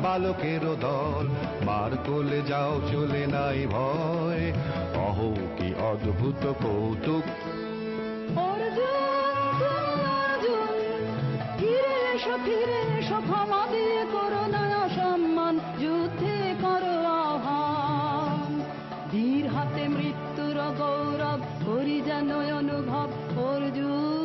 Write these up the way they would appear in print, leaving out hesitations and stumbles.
বালকেরও দল মার কোলে যাও চলে নাই ভয় অহো কি অদ্ভুত কৌতুক ফিরে এসো ক্ষমা দিয়ে করো না অসম্মান যুদ্ধে করো আহ্বান বীর হাতে মৃত্যুর গৌরব করি যেন অনুভব অর্জুন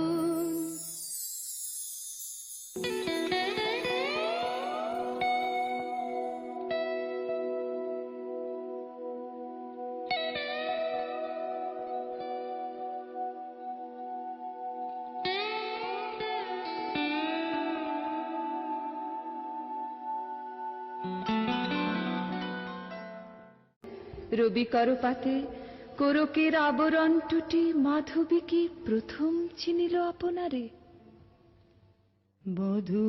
রবি করপাতে কোরকের আবরণ টুটি মাধবী কি প্রথম চিনিল আপনারে বধূ